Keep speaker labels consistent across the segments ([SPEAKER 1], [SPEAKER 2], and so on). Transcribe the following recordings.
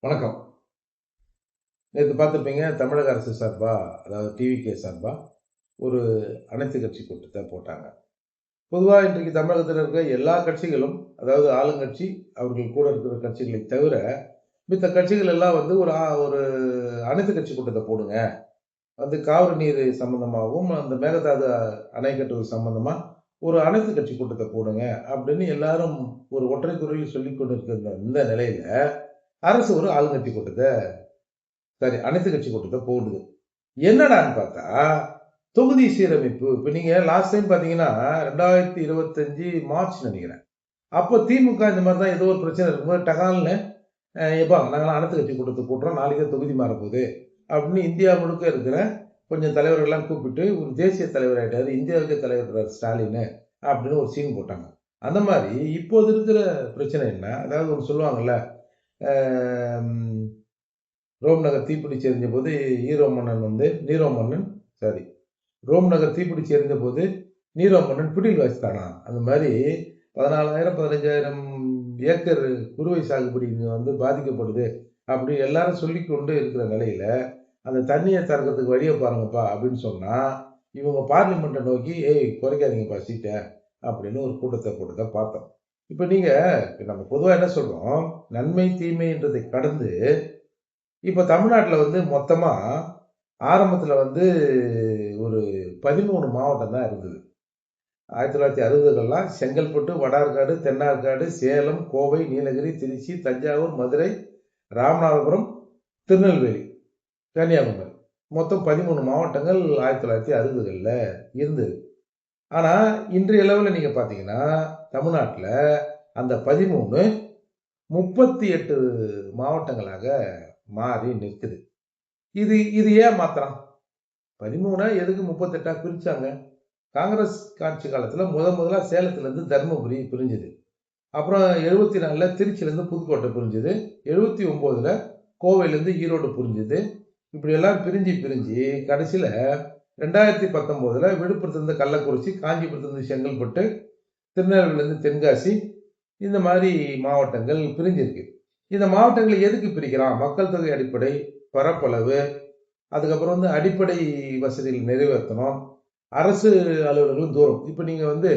[SPEAKER 1] வணக்கம். நேத்து பார்த்திருப்பீங்க, தமிழக அரசு சார்பா, அதாவது டிவிகே சார்பா ஒரு அனைத்து கட்சி கூட்டத்த போட்டாங்க. பொதுவா இன்றைக்கு தமிழகத்தில இருக்கிற எல்லா கட்சிகளும், அதாவது ஆளுங்கட்சி, அவர்கள் கூட இருக்கிற கட்சிகளை தவிர, மித்த கட்சிகள் எல்லாம் வந்து ஒரு அனைத்து கட்சி கூட்டத்த போடுங்க. வந்து காவிரி நீர் சம்பந்தமாவும், அந்த மேகதாது அணை கட்டுவது சம்பந்தமா ஒரு அனைத்து கட்சி கூட்டத்த போடுங்க அப்படின்னு எல்லாரும் ஒரு ஒற்றை குரலில் சொல்லிக் கொண்டிருக்கிற இந்த நிலையில, அரசு ஒரு ஆளுங்கட்சி கூட்டத்த அனைத்து கட்சி கூட்டத்த போடுது. என்னடான்னு பார்த்தா, தொகுதி சீரமைப்பு. இப்ப நீங்க லாஸ்ட் டைம் பார்த்தீங்கன்னா, 2025 மார்ச் நெனைக்கிறேன். அப்ப திமுக இந்த மாரி தான் ஏதோ ஒரு பிரச்சனை இருக்கும்போது டகால்னு, "எப்பா நாங்கலாம் அனைத்து கட்சி கூட்டத்த கூட்டுறோம். நாளைக்கே தொகுதி மாறப்போகுது." அப்படின்னு இந்தியா முழுக்க இருக்கிற கொஞ்சம் தலைவர்கள்லாம் கூப்பிட்டு, ஒரு தேசிய தலைவர் ஆயிட்டாரு. இந்தியாவுக்கே தலைவர் ஸ்டாலினு அப்படின்னு ஒரு சீன் போட்டாங்க. அந்த மாரி இப்போது இருக்கிற பிரச்சனை என்ன? அதாவது ஒண்ணு சொல்லுவாங்கல்ல, அ ம் ரோம் நகர் தீப்பிடிச்சு எரிஞ்சபோது நீரோ மன்னன் சாரி ரோம் நகர் தீப்பிடிச்சு எரிந்தபோது நீரோ மன்னன் பிடில் வாசித்தானாம். அந்த மாரி 14,000, 15,000 ஏக்கர் குறுவை சாகுபடி இங்க வந்து பாதிக்கப்படுது. அப்படி எல்லாரும் சொல்லிக் கொண்டு இருக்கிற நிலையில, அந்த தண்ணீய திறக்கிறதுக்கு வழிய பாருங்கப்பா அப்படின்னு சொன்னா, இவங்க பார்லிமெண்ட்ட நோக்கி, "ஏய் குறைக்காதீங்கப்பா சீட்ட" அப்படின்னு ஒரு கூட்டத்த போட்டத பார்த்தோம். இப்ப நம்ம பொதுவா என்ன சொல்றோம், நன்மை, தீமைன்றதை கடந்து இப்ப தமிழ்நாட்டுல வந்து மொத்தமா ஆரம்பத்துல வந்து ஒரு 13 மாவட்டம் தான் இருந்தது. 1960கள்லாம் செங்கல்பட்டு, வடார்காடு, தென்னார்காடு, சேலம், கோவை, நீலகிரி, திருச்சி, தஞ்சாவூர், மதுரை, ராமநாதபுரம், திருநெல்வேலி, கன்னியாகுமரி. மொத்தம் 13 மாவட்டங்கள் 1960கள்ல இருந்தது. ஆனா, இன்றைய அளவுல நீங்க பார்த்தீங்கன்னா, தமிழ்நாட்டுல அந்த 13 38 மாவட்டங்களாக மாறி நிற்குது. இது இது ஏன் மாத்துறான்? 13 எதுக்கு 38 பிரிச்சாங்க? காங்கிரஸ் ஆட்சி காலத்துல முதலா சேலத்திலிருந்து தர்மபுரி பிரிஞ்சது. அப்புறம் 74ல திருச்சியிலிருந்து புதுக்கோட்டை பிரிஞ்சது. 79ல கோவையிலிருந்து ஈரோடு பிரிஞ்சது. இப்படி எல்லாம் பிரிஞ்சு பிரிஞ்சு கடைசியில 2019ல விழுப்புரத்திலிருந்து கள்ளக்குறிச்சி, காஞ்சிபுரத்திலிருந்து செங்கல்பட்டு, திருநெல்வேலியிலிருந்து தென்காசி இந்த மாரி மாவட்டங்கள் பிரிஞ்சிருக்கு. இந்த மாவட்டங்கள எதுக்கு பிரிக்கிறான்? மக்கள் தொகை அடிப்படை, பரப்பளவு, அதுக்கப்புறம் வந்து அடிப்படை வசதிகள் நிறைவேத்தணும். அரசு அலுவலர்களும் தூரம். இப்ப நீங்க வந்து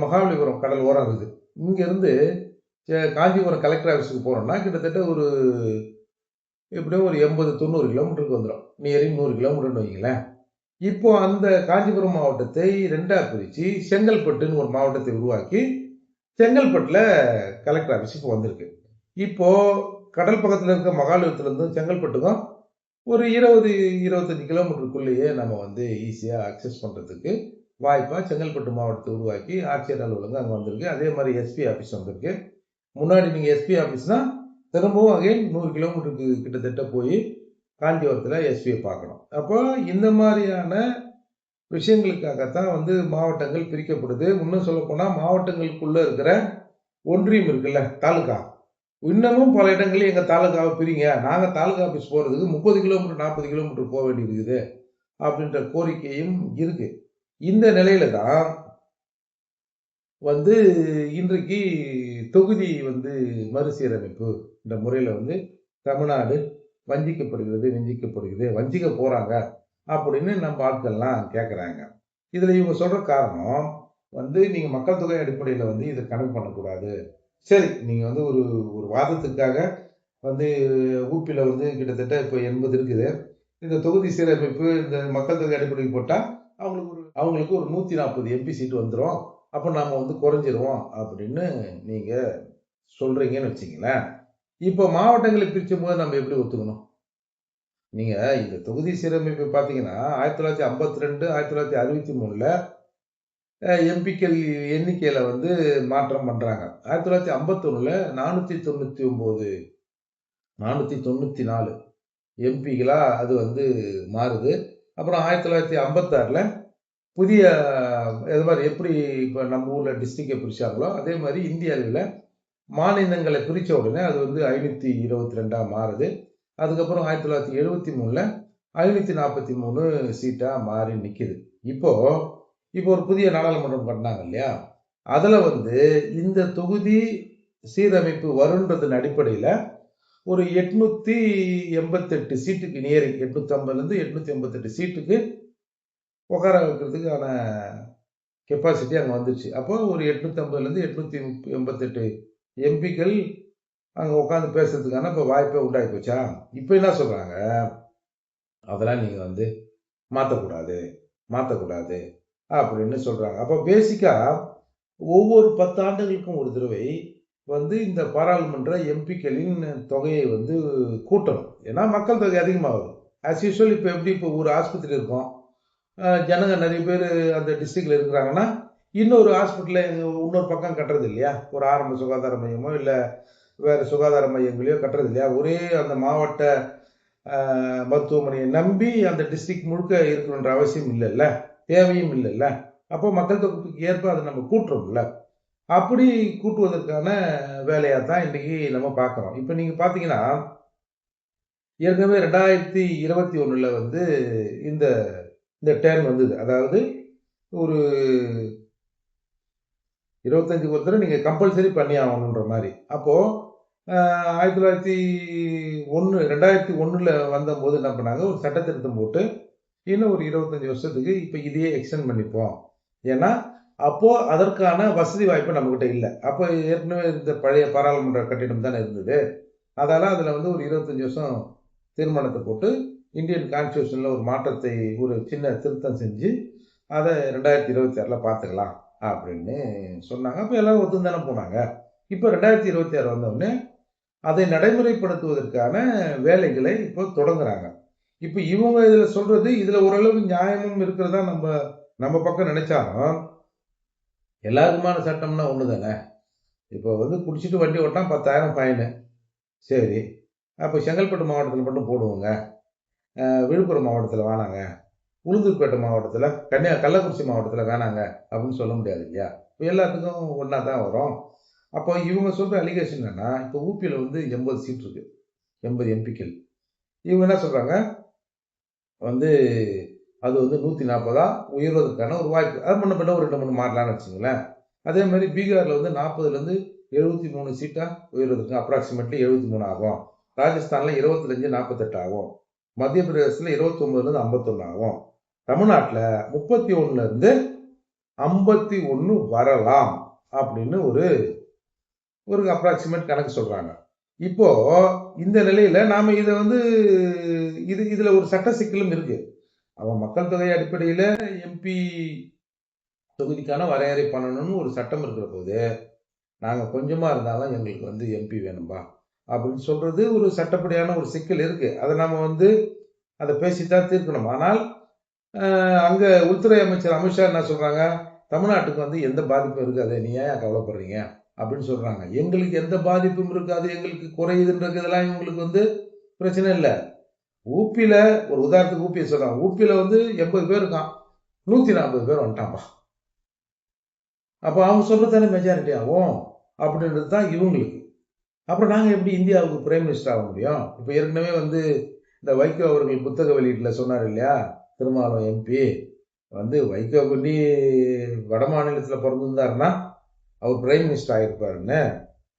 [SPEAKER 1] மகாபலிபுரம் கடல் ஓரம் இருக்குது. இங்கருந்து காஞ்சிபுரம் கலெக்டர் ஆஃபீஸ்க்கு போறோம்னா, கிட்டத்தட்ட எப்படியும் ஒரு 80, 90 கிலோமீட்டருக்கு வந்துரும். நியர்லி 100 கிலோமீட்டர்ன்னு வையுங்களேன். இப்போ அந்த காஞ்சிபுரம் மாவட்டத்தை 2ஆ பிரிச்சு, செங்கல்பட்டுன்னு ஒரு மாவட்டத்தை உருவாக்கி, செங்கல்பட்டுல கலெக்டர் ஆஃபீஸ் இப்போ வந்திருக்கு. இப்போ கடல் பக்கத்துல இருக்க மகாபலிபுரத்துலருந்தும் செங்கல்பட்டுக்கும் ஒரு 20, 25 கிலோமீட்டருக்குள்ளேயே நம்ம வந்து ஈஸியா அக்சஸ் பண்றதுக்கு வாய்ப்பா செங்கல்பட்டு மாவட்டத்தை உருவாக்கி ஆட்சியர் அலுவலகம் அங்க வந்திருக்கு. அதே மாரி எஸ்பி ஆஃபீஸ் வந்திருக்கு. முன்னாடி நீங்க எஸ்பி ஆஃபீஸ்னா திரும்பவும் அகைன் 100 கிலோமீட்டருக்கு கிட்டத்தட்ட போய் காஞ்சிபுரத்துல எஸ்பிய பார்க்கணும். அப்போ இந்த மாரியான விஷயங்களுக்காகத்தான் வந்து மாவட்டங்கள் பிரிக்கப்படுது. இன்னும் சொல்லப்போனா மாவட்டங்களுக்குள்ள இருக்கிற ஒன்றியம் இருக்குல்ல, தாலுகா. இன்னமும் பல இடங்கள்ல எங்க தாலுகாவ பிரிங்க. நாங்க தாலுகா ஆஃபீஸ் போறதுக்கு 30 கிலோமீட்டர், 40 கிலோமீட்டர் போ வேண்டியது இருக்குது. அப்படின்ற கோரிக்கையும் இருக்கு. இந்த நிலையில தான் வந்து இன்றைக்கு தொகுதி வந்து மறுசீரமைப்பு இந்த முறையில வந்து தமிழ்நாடு வஞ்சிக்கப்படுகிறது, வஞ்சிக்க போறாங்க அப்படின்னு நம்ம ஆட்கள்லாம் கேட்கறாங்க. இதுல இவங்க சொல்ற காரணம் வந்து நீங்க மக்கள் தொகை அடிப்படையில வந்து இத கணக்கு பண்ணக்கூடாது. சரி, நீங்க வந்து ஒரு ஒரு வாதத்துக்காக வந்து உபில வந்து கிட்டத்தட்ட இப்ப 80 இருக்குது. இந்த தொகுதி சீரமைப்பு, இந்த மக்கள் தொகை அடிப்படையில் போட்டா, அவங்களுக்கு ஒரு 140 எம்பி சீட் வந்துரும். அப்ப நாம வந்து குறைஞ்சிருவோம் அப்படின்னு நீங்க சொல்றீங்கன்னு வச்சுக்கங்களேன். இப்போ மாவட்டங்கள பிரிக்கும்போது நம்ம எப்படி ஒத்துக்கணும்? நீங்க இந்த தொகுதி சீரமைப்பு பார்த்தீங்கன்னா, 1952, 1963ல எம்பிக்கள் எண்ணிக்கையில வந்து மாற்றம் பண்றாங்க. 1951ல 499 494 எம்பிகளா அது வந்து மாறுது. அப்புறம் 1956ல புதிய இது மாரி எப்படி இப்ப நம்ம ஊர்ல டிஸ்ட்ரிக்ட்ட பிரிச்சாங்களோ, அதே மாரி இந்திய அளவில மாநிலங்கள பிரிச்ச உடனே அது வந்து 522ஆ மாறுது. அதுக்கப்புறம் 1973ல 543 சீட்டா மாறி நிக்குது. இப்போ இப்போ ஒரு புதிய நாடாளுமன்றம் கட்டுனாங்க இல்லையா? அதுல வந்து இந்த தொகுதி சீரமைப்பு வருன்றதன் அடிப்படையில ஒரு 888 சீட்டுக்கு நியரிங் 850லேருந்து 888 சீட்டுக்கு உட்கார வைக்கிறதுக்கான கெப்பாசிட்டி அங்கே வந்துச்சு. அப்போ ஒரு 850லேருந்து 888 எம்பிக்கள் அங்கே உட்காந்து பேசுறதுக்கான இப்போ வாய்ப்பே உண்டாகி போச்சா. இப்போ என்ன சொல்கிறாங்க, அதெல்லாம் நீங்கள் வந்து மாற்றக்கூடாது அப்படின்னு சொல்கிறாங்க. அப்போ பேசிக்காக ஒவ்வொரு 10 ஆண்டுகளுக்கும் ஒரு தடவை வந்து இந்த பாராளுமன்ற எம்பிக்களின் தொகையை வந்து கூட்டணும். ஏன்னா மக்கள் தொகை அதிகமாகுது. ஆஸ் யூஸ்வல் இப்போ ஒரு ஆஸ்பத்திரி இருக்கும், ஜனங்க நிறைய பேர் அந்த டிஸ்ட்ரிக்டில் இருக்கிறாங்கன்னா இன்னொரு ஹாஸ்பிட்டலில் இன்னொரு பக்கம் கட்டுறது இல்லையா, ஒரு ஆரம்ப சுகாதார மையமோ இல்லை வேறு சுகாதார மையங்களையோ கட்டுறது இல்லையா. ஒரே அந்த மாவட்ட மருத்துவமனையை நம்பி அந்த டிஸ்ட்ரிக்ட் முழுக்க இருக்கணுன்ற அவசியம் இல்லைல்ல, தேவையும் இல்லைல்ல. அப்போ மக்கள் தொகைக்கு ஏற்ப அதை நம்ம கூட்டுறோம்ல. அப்படி கூட்டுவதற்கான வேலையாக தான் இன்றைக்கி நம்ம பார்க்குறோம். இப்போ நீங்கள் பார்த்தீங்கன்னா ஏற்கனவே 2021 வந்து இந்த இந்த டேர்ன் வந்தது. அதாவது ஒரு 25 ஒரு தடவை நீங்கள் கம்பல்சரி பண்ணி ஆகணுன்ற மாதிரி. அப்போது 2001 வந்தபோது என்ன பண்ணாங்க, ஒரு சட்ட திருத்தம் போட்டு இன்னும் ஒரு 25 வருஷத்துக்கு இப்போ இதையே எக்ஸ்டெண்ட் பண்ணிப்போம். ஏன்னா அப்போது அதற்கான வசதி வாய்ப்பு நம்மக்கிட்ட இல்லை. அப்போ ஏற்கனவே இந்த பழைய பாராளுமன்ற கட்டிடம் தானே இருந்தது. அதால் அதில் வந்து ஒரு 25 வருஷம் தீர்மானத்தை போட்டு இந்தியன் கான்ஸ்டியூஷனில் ஒரு மாற்றத்தை, ஒரு சின்ன திருத்தம் செஞ்சு அதை 2026 பார்த்துக்கலாம் அப்படின்னு சொன்னாங்க. அப்போ எல்லோரும் ஒத்து தானே போனாங்க. இப்போ 2026 வந்தோடனே அதை நடைமுறைப்படுத்துவதற்கான வேலைகளை இப்போ தொடங்குறாங்க. இப்போ இவங்க இதில் சொல்கிறது, இதில் ஓரளவு நியாயமும் இருக்கிறதா நம்ம பக்கம் நினைச்சாலும் எல்லாருக்குமான சட்டம்னா ஒன்று தானே. இப்போ வந்து குடிச்சிட்டு வண்டி ஓட்டினா 10,000 ஃபைனு. சரி, அப்போ செங்கல்பட்டு மாவட்டத்தில் மட்டும் போடுவோங்க, விழுப்புரம் மாவட்டத்தில் வேணாங்க, உளுந்தூர்பேட்டை மாவட்டத்தில், கள்ளக்குறிச்சி மாவட்டத்தில் வேணாங்க அப்படின்னு சொல்ல முடியாது இல்லையா. இப்போ எல்லாத்துக்கும் ஒன்றா தான் வரும். அப்போ இவங்க சொல்கிற அலிகேஷன் என்னென்னா, இப்போ ஊபியில் வந்து 80 சீட் இருக்குது, 80 எம்பிக்கள். இவங்க என்ன சொல்கிறாங்க வந்து அது வந்து 140 உயர்வதற்கான ஒரு வாய்ப்பு. அது முன்ன பின்ன ஒரு 2-3 மாறலான்னு வச்சுங்களேன். அதே மாதிரி பீகாரில் வந்து 40லேருந்து 73 சீட்டாக உயர்வதற்கு அப்ராக்சிமேட்லி 73 ஆகும். ராஜஸ்தானில் 25 48 ஆகும். மத்திய பிரதேசத்தில் 29லேருந்து 51 ஆகும். தமிழ்நாட்டில் 31லேருந்து 51 வரலாம் அப்படின்னு ஒரு அப்ராக்சிமேட் கணக்கு சொல்கிறாங்க. இப்போ இந்த நிலையில நாம இதை வந்து இதுல ஒரு சட்ட சிக்கலும் இருக்கு. அவன் மக்கள் தொகை அடிப்படையில் எம்பி தொகுதிக்கான வரையறை பண்ணணும்னு ஒரு சட்டம் இருக்கிற போது, நாங்கள் கொஞ்சமாக இருந்தாலும் எங்களுக்கு வந்து எம்பி வேணும்பா அப்படின்னு சொல்றது ஒரு சட்டப்படியான ஒரு சிக்கல் இருக்கு. அதை நாம வந்து அதை பேசித்தான் தீர்க்கணும். ஆனால் அங்கே உள்துறை அமைச்சர் அமித்ஷா என்ன சொல்றாங்க, தமிழ்நாட்டுக்கு வந்து எந்த பாதிப்பும் இருக்காது, நீ ஏன் கவலைப்படுறீங்க அப்படின்னு சொல்றாங்க. எங்களுக்கு எந்த பாதிப்பும் இருக்காது, எங்களுக்கு குறையுதுன்றதெல்லாம் இவங்களுக்கு வந்து பிரச்சனை இல்லை. ஊபியில் ஒரு உதாரணத்துக்கு ஊபியை சொல்றாங்க, ஊபியில் வந்து 80 பேர் இருக்கான், 140 பேர் வந்துட்டான்பா. அப்போ அவங்க சொல்றதானே மெஜாரிட்டி ஆகும் அப்படின்றது தான் இவங்களுக்கு. அப்புறம் நாங்கள் எப்படி இந்தியாவுக்கு பிரைம் மினிஸ்டர் ஆக முடியும்? இப்போ ஏற்கனவே வந்து இந்த வைகோ அவர்கள் புத்தக வெளியீட்டில் சொன்னார் இல்லையா, திருமாவளவன் எம்பி வந்து வைகோ பண்ணி வட மாநிலத்தில் பிறந்திருந்தாருன்னா அவர் பிரைம் மினிஸ்டர் ஆகிருப்பாருன்னு.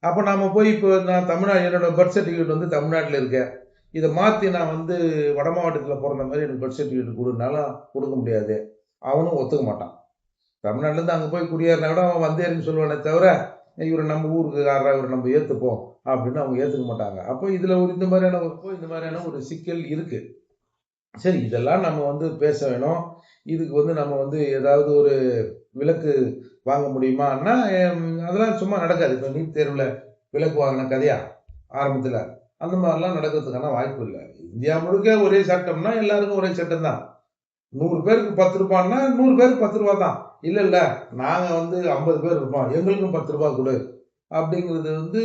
[SPEAKER 1] அப்போ நாம் போய் இப்போ நான் தமிழ்நாடு, என்னோட பர்த் சர்டிஃபிகேட் வந்து தமிழ்நாட்டில் இருக்கேன், இதை மாற்றி நான் வந்து வட மாவட்டத்தில் பிறந்த மாதிரி எனக்கு பர்த் சர்டிஃபிகேட் கொடுனாலும் கொடுக்க முடியாது, அவனும் ஒத்துக்க மாட்டான். தமிழ்நாட்டிலேருந்து அங்கே போய் குடியேறினா கூட அவன் வந்தேன்னு சொல்லுவானே தவிர, இவர் நம்ம ஊருக்கு காரா, இவர் நம்ம ஏற்றுப்போம் அப்படின்னு அவங்க ஏற்றுக்க மாட்டாங்க. அப்போ இதில் இந்த மாதிரியான ஒரு சிக்கல் இருக்குது. சரி, இதெல்லாம் நம்ம வந்து பேச வேணும். இதுக்கு வந்து நம்ம வந்து ஏதாவது ஒரு விலக்கு வாங்க முடியுமான்னா அதெல்லாம் சும்மா நடக்காது. இப்போ நீட் தேர்வில் விலக்கு வாங்கின கதையா ஆரம்பத்தில், அந்த மாதிரிலாம் நடக்கிறதுக்கான வாய்ப்பு இல்லை. இந்தியா முழுக்க ஒரே சட்டம்னா எல்லாருக்கும் ஒரே சட்டம் தான். 100 பேருக்கு 10 ரூபான்னா 100 பேருக்கு 10 ரூபா தான். இல்லை நாங்கள் வந்து 50 பேர் இருப்போம், எங்களுக்கும் 10 ரூபா கொடு அப்படிங்கிறது வந்து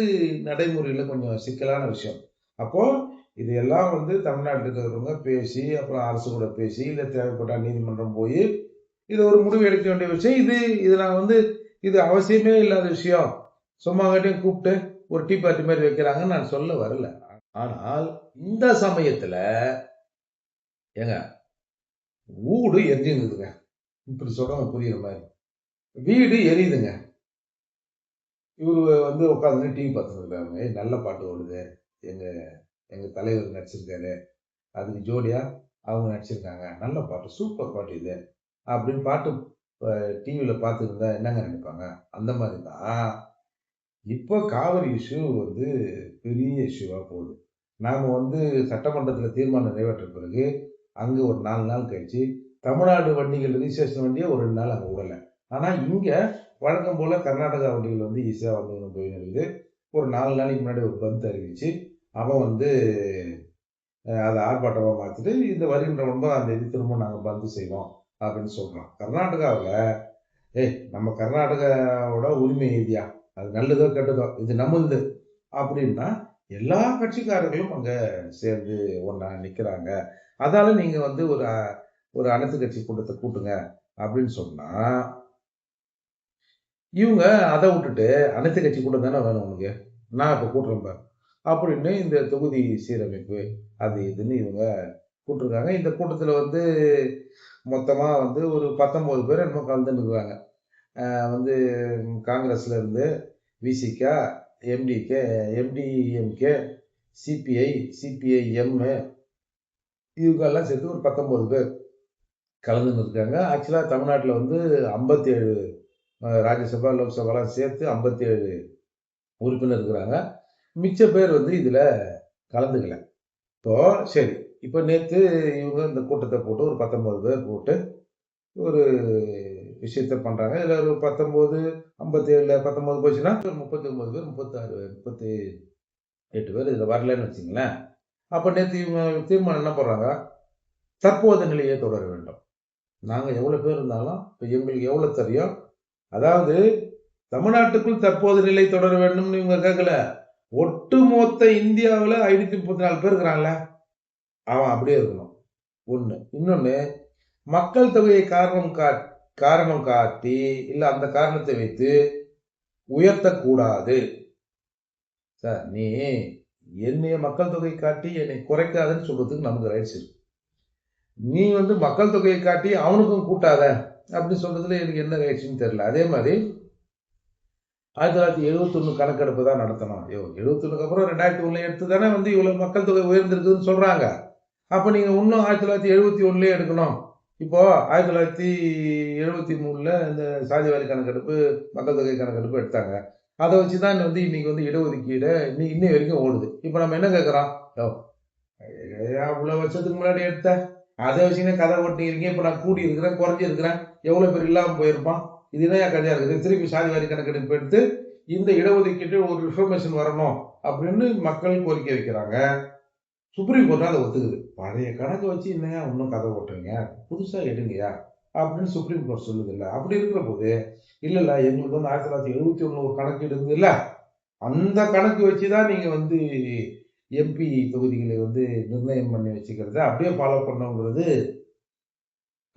[SPEAKER 1] நடைமுறையில் கொஞ்சம் சிக்கலான விஷயம். அப்போது இதையெல்லாம் வந்து தமிழ்நாட்டில் இருக்கிறவங்க பேசி, அப்புறம் அரசு கூட பேசி, இல்லை தேவைப்பட்ட நீதிமன்றம் போய் இது ஒரு முடிவு எடுக்க வேண்டிய விஷயம். இது நான் வந்து இது அவசியமே இல்லாத விஷயம், சும்மா கட்டியும் கூப்பிட்டு ஒரு டீ பார்ட்டி மாதிரி வைக்கிறாங்கன்னு நான் சொல்ல வரல. ஆனால் இந்த சமயத்தில் ஏங்க வீடு எரிஞ்சுங்குதுங்க, இப்படி சொல்றவங்க புரியுற மாதிரி வீடு எரியுதுங்க. இவரு வந்து உட்காந்து டிவி பார்த்துருக்காங்க, நல்ல பாட்டு ஓடுது, எங்க எங்க தலைவர் நடிச்சிருக்காரு, அதுக்கு ஜோடியா அவங்க நடிச்சிருக்காங்க, நல்ல பாட்டு, சூப்பர் பாட்டு இது அப்படின்னு பாட்டு டிவியில பார்த்துருந்தா என்னங்க நினைப்பாங்க? அந்த மாதிரி தான் இப்போ காவிரி இஷ்யூ வந்து பெரிய இஷ்யூவா போகுது. நாம வந்து சட்டமன்றத்தில தீர்மானம் நிறைவேற்ற பிறகு, அங்க ஒரு 4 நாள் கழிச்சு, தமிழ்நாடு வண்டிகள் ரிஜிஸ்ட்ரேஷன் வண்டியே ஒரு 2 நாள் அங்க விடல. ஆனா இங்க வழக்கம் போல கர்நாடகா வண்டிகள் வந்து ஈஸியா வந்துன்னு போயின்னு இருக்குது. ஒரு 4 நாளைக்கு முன்னாடி ஒரு பந்த் அறிவிச்சு, அவன் வந்து அத ஆர்ப்பாட்டமா மாத்திட்டு, இந்த வருகின்ற 9ஆம் தேதி திரும்ப நாங்க பந்த் செய்வோம் அப்படின்னு சொல்றான். கர்நாடகாவுல நம்ம கர்நாடகாவோட உரிமை இதுயா. அது நல்லதோ, கெட்டதோ இது நம்மளுது அப்படின்னா, எல்லா கட்சிக்காரர்களும் அங்க சேர்ந்து ஒண்ணா நிக்கிறாங்க. அதால நீங்க வந்து ஒரு அனைத்து கட்சி கூட்டத்த கூட்டுங்க அப்படின்னு சொன்னா, இவங்க அத விட்டுட்டு அனைத்து கட்சி கூட்டம் தானே வேணும் உனக்கு. நான் இப்ப கூட்டுறேன் பாரு. அப்படின்னு இந்த தொகுதி சீரமைப்பு அது இதுன்னு இவங்க கூட்டிருக்காங்க. இந்த கூட்டத்துல வந்து மொத்தமா வந்து ஒரு 19 பேர் என்னமோ கலந்துன்னுருக்காங்க. வந்து காங்கிரஸ்ல இருந்து Visika, MTK, MDMK, CBI, CPIM இவங்கெல்லாம் சேர்த்து ஒரு 19 பேர் கலந்துன்னு இருக்காங்க. ஆக்சுவலா தமிழ்நாட்டுல வந்து 57 ராஜ்யசபா, லோக்சபாலாம் சேர்த்து 57 உறுப்பினர் இருக்கிறாங்க. மிச்ச பேர் வந்து இதுல கலந்துக்கல. இப்போ சரி. இப்ப நேத்து இவங்க இந்த கூட்டத்த போட்டு ஒரு 19 பேர் போட்டு ஒரு விஷயத்த பண்றாங்க. இதுல ஒரு 19, 57ல 19 போச்சுன்னா, ஒரு 39 பேர், 36, 38 பேர் இதுல வரலன்னு வச்சுங்களேன். அப்ப நேத்து இவங்க தீர்மானம் என்ன போடுறாங்க? தற்போதைய நிலையே தொடர வேண்டும். நாங்க எவ்வளவு பேர் இருந்தாலும், இப்ப எங்களுக்கு எவ்வளவு தெரியும்? அதாவது தமிழ்நாட்டுக்குள் தற்போதைய நிலை தொடர வேண்டும்னு இவங்க கேட்கல. ஒட்டுமொத்த இந்தியாவுல 534 பேர் இருக்கிறான்ல, அவன் அப்படியே இருக்கணும். 1. இன்னொன்னு மக்கள் தொகையை காரணம் காட்டி, இல்ல அந்த காரணத்தை வைத்து உயர்த்தக்கூடாது. சார் நீ என்னைய மக்கள் தொகை காட்டி என்னை குறைக்காதன்னு சொல்றதுக்கு நமக்கு ரைட்ஸ் இருக்கு. நீ வந்து மக்கள் தொகையை காட்டி அவனுக்கும் கூட்டாத அப்படின்னு சொல்றதுல எனக்கு என்ன ரைட்ஸ்ன்னு தெரியல. அதே மாதிரி 1971 கணக்கெடுப்பு தான் நடத்தணும். 71க்கு அப்புறம் 2001 எடுத்து தானே வந்து இவ்வளவு மக்கள் தொகை உயர்ந்திருக்குதுன்னு சொல்றாங்க. அப்ப நீங்க இன்னும் 1971லயே எடுக்கணும். இப்போ 1973ல இந்த சாதிவாரி கணக்கெடுப்பு, மக்கள் தொகை கணக்கெடுப்பு எடுத்தாங்க. அத வச்சு தான் வந்து இன்னைக்கு வந்து இடஒதுக்கீடு இன்னை வரைக்கும் ஓடுது. இப்ப நம்ம என்ன கேட்கிறோம்? யோவ்! அவ்வளவு வருஷத்துக்கு முன்னாடி எடுத்த, அத வச்சுக்கினே கதை ஓட்டிக்கிறீங்க. இப்ப நான் கூடி இருக்கிறேன், குறைஞ்சி இருக்கிறேன். எவ்வளவு பேர் இல்லாம போயிருப்பான்? இது என்னய்யா கதையா இருக்குது? திருப்பி சாதிவாரி கணக்கெடுப்பு எடுத்து, இந்த இடஒதுக்கீட்டில் ஒரு ரிஃபர்மேஷன் வரணும் அப்படின்னு மக்கள் கோரிக்கை வைக்கிறாங்க. சுப்ரீம் கோர்ட் அத ஒத்துக்குது. பழைய கணக்க வச்சு என்னய்யா இன்னும் கதை ஓட்டுறீங்க? புதுசா எடுங்கய்யா! அப்படின்னு சுப்ரீம் கோர்ட் சொல்லுதுல்ல. அப்படி இருக்கிறபோது, இல்ல எங்களுக்கு வந்து 1971 ஒரு கணக்கீடு இருந்ததுல்ல, அந்த கணக்கு வச்சு தான் நீங்க வந்து எம்பி தொகுதிகளை வந்து நிர்ணயம் பண்ணி வச்சுக்கிறத அப்படியே ஃபாலோ பண்ணணுங்கிறது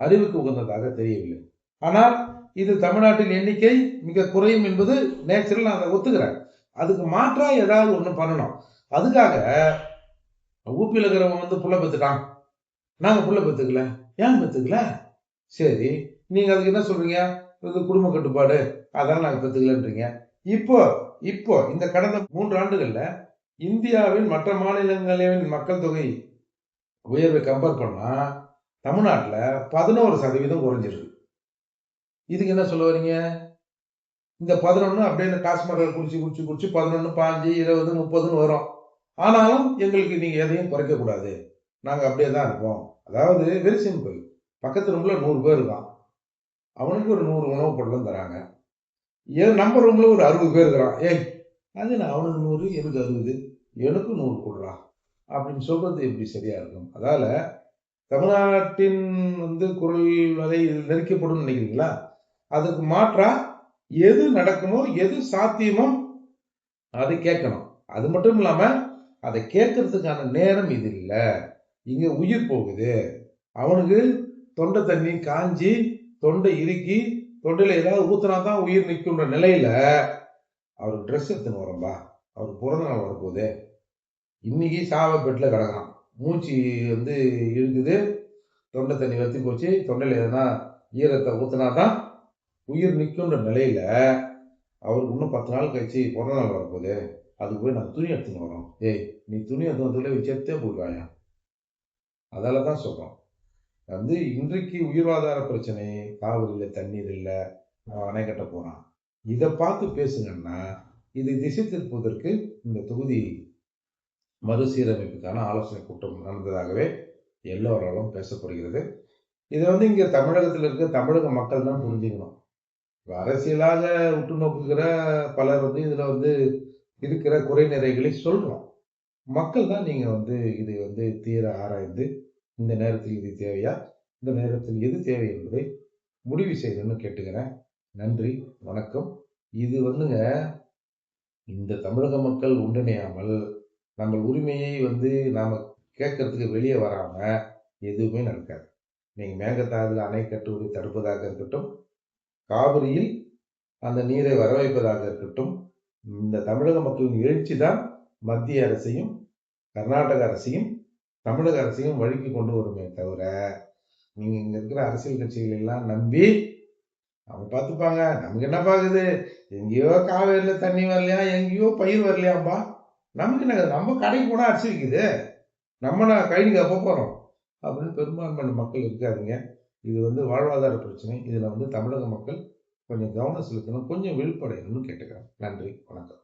[SPEAKER 1] அறிவுக்கு உகந்ததாக தெரியவில்லை. ஆனால் இது தமிழ்நாட்டின் எண்ணிக்கை மிக குறையும் என்பது நேச்சுரல். நான் அதை ஒத்துக்கிறேன். அதுக்கு மாற்றா ஏதாவது ஒண்ணு பண்ணணும். அதுக்காக ஊபியில இருக்கிறவன் வந்து புள்ள பெத்துட்டான். நாங்க புள்ள பெத்துக்கல. ஏன் பெத்துக்கல? சரி. நீங்க அதுக்கு என்ன சொல்றீங்க? இது குடும்ப கட்டுப்பாடு. அதனால நாங்க பெத்துக்கலன்றீங்க. இப்போ இப்போ இந்த கடந்த 3 ஆண்டுகள்ல இந்தியாவின் மற்ற மாநிலங்களின் மக்கள் தொகை உயர்வை கம்பேர் பண்ணா, தமிழ்நாட்டுல 11% குறைஞ்சிருக்கு. இதுக்கு என்ன சொல்ல வர்றீங்க? இந்த 11 அப்படியே இந்த டாஸ்மார்க்ல குடிச்சு 11, 15, 20, 30ன்னு வரும். ஆனாலும் எங்களுக்கு நீங்க எதையும் குறைக்கக் கூடாது. நாங்க அப்படியே தான் இருப்போம். அதாவது வெரி சிம்பிள். பக்கத்து ரூம்ல 100 பேர் இருக்கான். அவனுக்கு ஒரு 100 உணவு பொட்டலம் தராங்க. நம்ம ரூம்ல ஒரு 60 பேர் இருக்கிறான். ஏய் அது என்ன அவனுக்கு 100 எனக்கு 60 எனக்கும் 100 குடுறா அப்படின்னு சொல்றது எப்படி சரியா இருக்கும்? அதால தமிழ்நாட்டின் வந்து குரல் வரை நெரிக்கப்படும் நினைக்கிறீங்களா? அதுக்கு மாற்றா எது நடக்குமோ, எது சாத்தியமோ அதை கேட்கணும். அது மட்டும் இல்லாம அதை கேட்கறதுக்கான நேரம் இது இல்ல. இங்க உயிர் போகுது. அவனுக்கு தொண்டை தண்ணி காஞ்சி, தொண்டை இறுக்கி, தொண்டையில ஏதாவது ஊத்துனா தான் உயிர் நிக்கும்ன்ற நிலையில அவருக்கு ட்ரெஸ் எடுத்துன்னு வரோம்பா. அவருக்கு பிறந்த நாள் வரப்போகுது. இன்னைக்கு சாவ பெட்ல கிடக்குறான். மூச்சு வந்து இழுக்குது. தொண்டை தண்ணி வத்தி போச்சு. தொண்டையில எதனா ஈரத்தை ஊத்துனா தான் உயிர் நிக்கும்ன்ற நிலையில அவருக்கு இன்னும் 10 நாள் கழிச்சு பிறந்த நாள் வரப்போகுது. அதுக்கு போய் நாங்கள் துணி எடுத்துன்னு வரோம். ஏய், நீ துணி எடுத்து செத்தே போடுவாயா? அதால தான் சொல்றோம். வந்து இன்றைக்கு உயிர்வாதார பிரச்சனை, காவிரியில் தண்ணீர் இல்லை, அணை கட்ட போறான், இதை பார்த்து பேசுங்கன்னா இது திசை திருப்புவதற்கு இந்த தொகுதி மறுசீரமைப்புக்கான ஆலோசனை கூட்டம் நடந்ததாகவே எல்லோராலும் பேசப்படுகிறது. இதை வந்து இங்க தமிழகத்தில் இருக்க தமிழக மக்கள் தான் புரிஞ்சுக்கணும். அரசியலாக உற்று நோக்குகிற பலர் வந்து இதுல வந்து இருக்கிற குறை நிறைகளை சொல்றோம். மக்கள் தான் நீங்க வந்து இதை வந்து தீர ஆராய்ந்து இந்த நேரத்தில் இது தேவையா, இந்த நேரத்தில் எது தேவை என்பதை முடிவு செய்யணும்னு கேட்டுக்கிறேன். நன்றி, வணக்கம். இது வந்துங்க இந்த தமிழக மக்கள் ஒன்றிணையாமல் நம்ம உரிமையை வந்து நாம கேட்கறதுக்கு வெளியே வராம எதுவுமே நடக்காது. நீங்க மேகதாதுல அணை கட்டுவதை தடுப்பதாக இருக்கட்டும், காவிரியில் அந்த நீரை வரவைப்பதாக இருக்கட்டும், இந்த தமிழக மக்களின் எழுச்சி தான் மத்திய அரசையும் கர்நாடக அரசையும் தமிழக அரசையும் வழிக்கு கொண்டு வருமே தவிர, நீங்க இங்க இருக்கிற அரசியல் கட்சிகள் எல்லாம் நம்பி அவங்க பார்த்துப்பாங்க, நமக்கு என்ன பாக்குது, எங்கேயோ காவேரியில தண்ணி வரலையா, எங்கேயோ பயிர் வரலையாம்பா, நமக்கு என்ன, நம்ம கடைக்கு போனா அரிசி விக்குது, நம்ம கழனிக்கு அப்போ போறோம் அப்படின்னு பெரும்பான்மையான மக்கள் இருக்காதுங்க. இது வந்து வாழ்வாதார பிரச்சனை. இதுல வந்து தமிழக மக்கள் கொஞ்சம் கவனம் செலுத்தணும், கொஞ்சம் விழிப்படையணும்னு கேட்டுக்கிறேன். நன்றி, வணக்கம்.